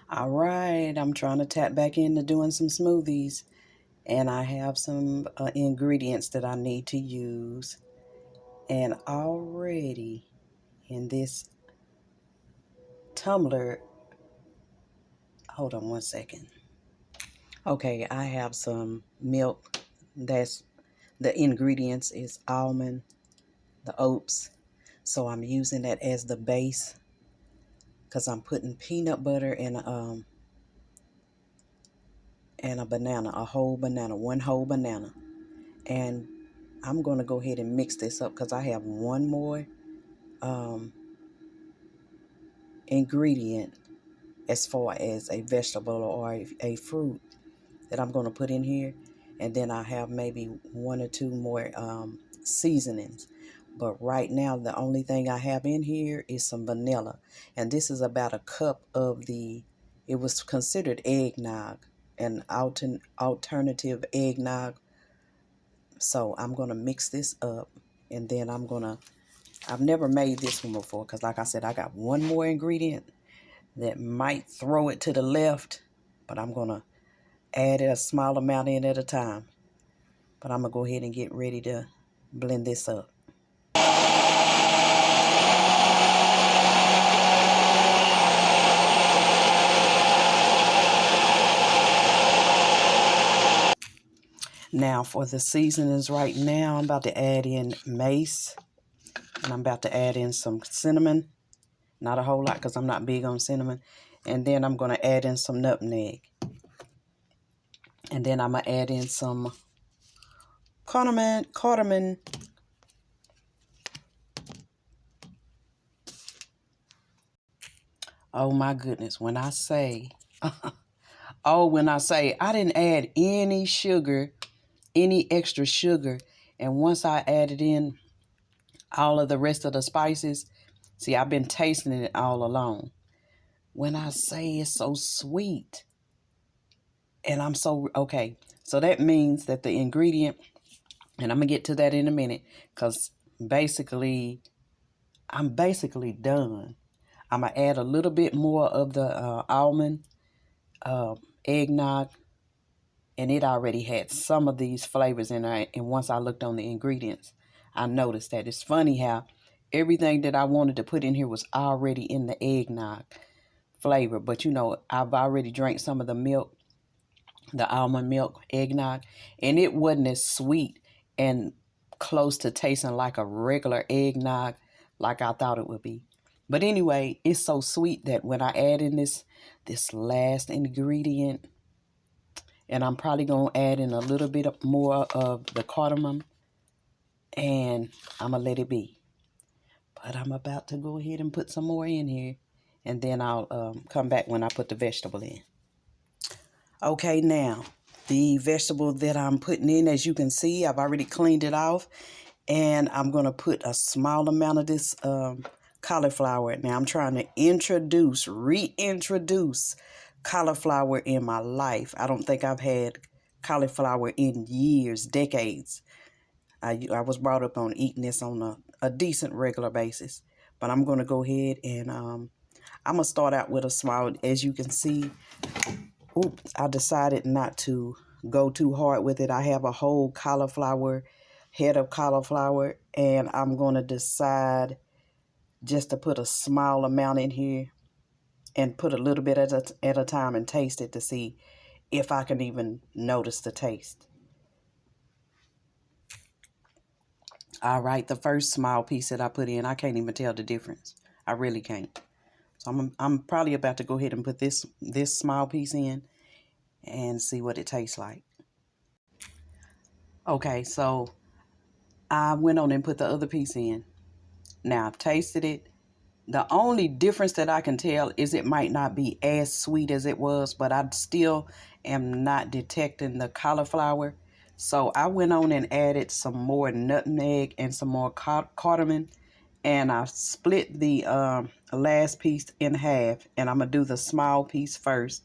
All right, I'm trying to tap back into doing some smoothies, and I have some ingredients that I need to use. And already in this tumbler, hold on one second. Okay, I have some milk. That's the ingredients is almond, the oats. So I'm using that as the base because I'm putting peanut butter and a banana, one whole banana. And I'm going to go ahead and mix this up because I have one more um, ingredient as far as a vegetable or a fruit that I'm going to put in here. And then I have maybe one or two more seasonings. But right now, the only thing I have in here is some vanilla. And this is about a cup of it was considered eggnog, an alternative eggnog. So I'm going to mix this up, and then I've never made this one before because like I said, I got one more ingredient that might throw it to the left, but I'm going to add a small amount in at a time. But I'm going to go ahead and get ready to blend this up. Now for the seasonings right now, I'm about to add in mace, and I'm about to add in some cinnamon. Not a whole lot because I'm not big on cinnamon. And then I'm going to add in some nutmeg. And then I'm going to add in some cardamom. Oh my goodness, when I say, I didn't add any sugar, any extra sugar. And once I added in all of the rest of the spices, see, I've been tasting it all along. When I say it's so sweet, and okay, so that means that the ingredient, and I'm going to get to that in a minute, because I'm basically done. I'm going to add a little bit more of the almond eggnog, and it already had some of these flavors in there. And once I looked on the ingredients, I noticed that. It's funny how everything that I wanted to put in here was already in the eggnog flavor. But you know, I've already drank some of the milk, the almond milk eggnog, and it wasn't as sweet and close to tasting like a regular eggnog like I thought it would be. But anyway, it's so sweet that when I add in this last ingredient, and I'm probably going to add in a little bit more of the cardamom, and I'm going to let it be. But I'm about to go ahead and put some more in here, and then I'll come back when I put the vegetable in. Okay, now, the vegetable that I'm putting in, as you can see, I've already cleaned it off, and I'm going to put a small amount of this cauliflower. Now, I'm trying to reintroduce cauliflower in my life. I don't think I've had cauliflower in years, decades. I was brought up on eating this on a decent regular basis. But I'm going to go ahead and I'm going to start out with a small, as you can see. Oops, I decided not to go too hard with it. I have a whole head of cauliflower, and I'm going to decide just to put a small amount in here and put a little bit at a time and taste it to see if I can even notice the taste. All right, the first small piece that I put in, I can't even tell the difference. I really can't. So I'm probably about to go ahead and put this small piece in and see what it tastes like. Okay, so I went on and put the other piece in. Now I've tasted it. The only difference that I can tell is it might not be as sweet as it was, but I still am not detecting the cauliflower. So I went on and added some more nutmeg and some more cardamom, and I split the last piece in half, and I'm going to do the small piece first,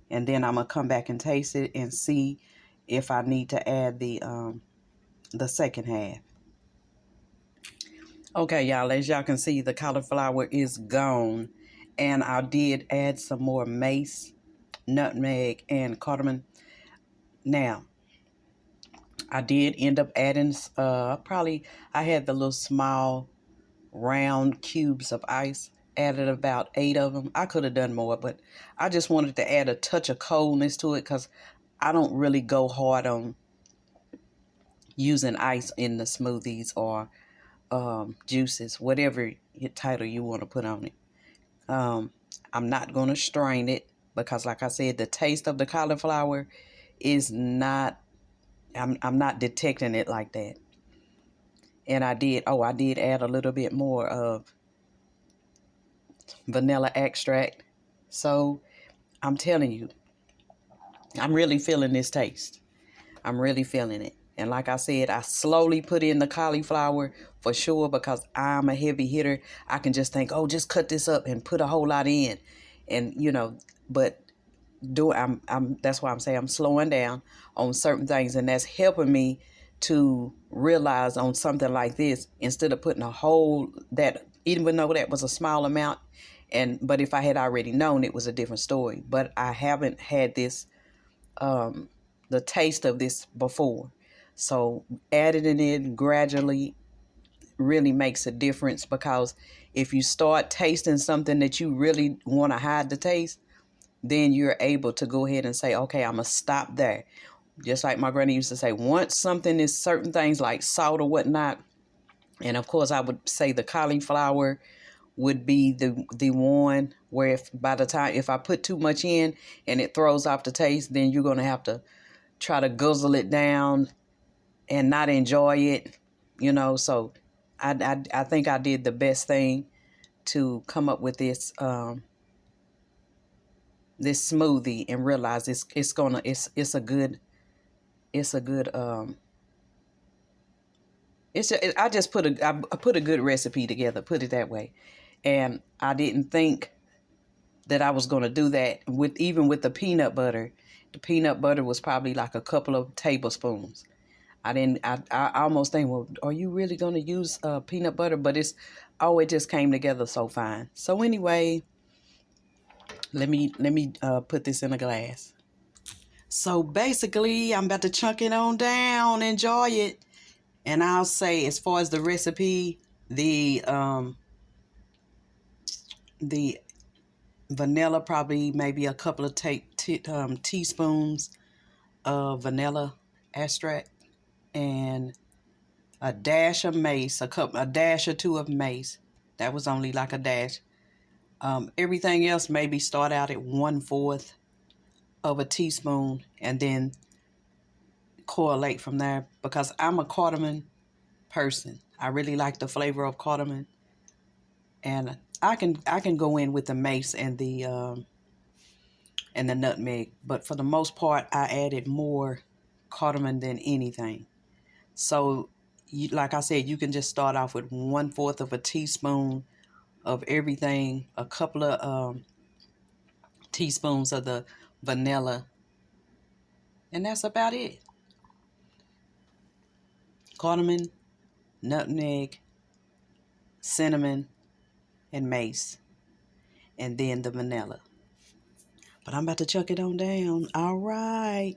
and then I'm going to come back and taste it and see if I need to add the second half. Okay, y'all, as y'all can see, the cauliflower is gone. And I did add some more mace, nutmeg, and cardamom. Now, I did end up adding, I had the little small round cubes of ice. Added about 8 of them. I could have done more, but I just wanted to add a touch of coldness to it because I don't really go hard on using ice in the smoothies or juices, whatever title you want to put on it. Um, I'm not going to strain it because, like I said, the taste of the cauliflower is not, I'm not detecting it like that. And I did add a little bit more of vanilla extract. So I'm telling you, I'm really feeling this taste. I'm really feeling it. And like I said, I slowly put in the cauliflower for sure because I'm a heavy hitter. I can just think, oh, just cut this up and put a whole lot in. And, but that's why I'm saying I'm slowing down on certain things, and that's helping me to realize on something like this, instead of putting a whole, that even though that was a small amount, but if I had already known, it was a different story. But I haven't had this the taste of this before, so adding it in gradually really makes a difference, because if you start tasting something that you really want to hide the taste, then you're able to go ahead and say, okay, I'm going to stop there. Just like my granny used to say, once something is certain things like salt or whatnot, and of course I would say the cauliflower would be the one where if I put too much in and it throws off the taste, then you're going to have to try to guzzle it down and not enjoy it, So I think I did the best thing to come up with this smoothie and realize it's a good I just I put a good recipe together, put it that way. And I didn't think that I was going to do that with the peanut butter. The peanut butter was probably like a couple of tablespoons. I almost think, well, are you really going to use peanut butter? But it just came together so fine. So anyway, let me put this in a glass. So basically, I'm about to chunk it on down, enjoy it. And I'll say, as far as the recipe, the vanilla, probably maybe a couple of teaspoons of vanilla extract, and a dash of mace, a dash or two of mace. That was only like a dash. Everything else maybe start out at 1/4 of a teaspoon and then correlate from there, because I'm a cardamom person. I really like the flavor of cardamom, and I can go in with the mace and the nutmeg, but for the most part, I added more cardamom than anything. So, like I said, you can just start off with 1/4 of a teaspoon of everything, a couple of teaspoons of the vanilla, and that's about it. Cardamom, nutmeg, cinnamon, and mace, and then the vanilla. But I'm about to chuck it on down. All right.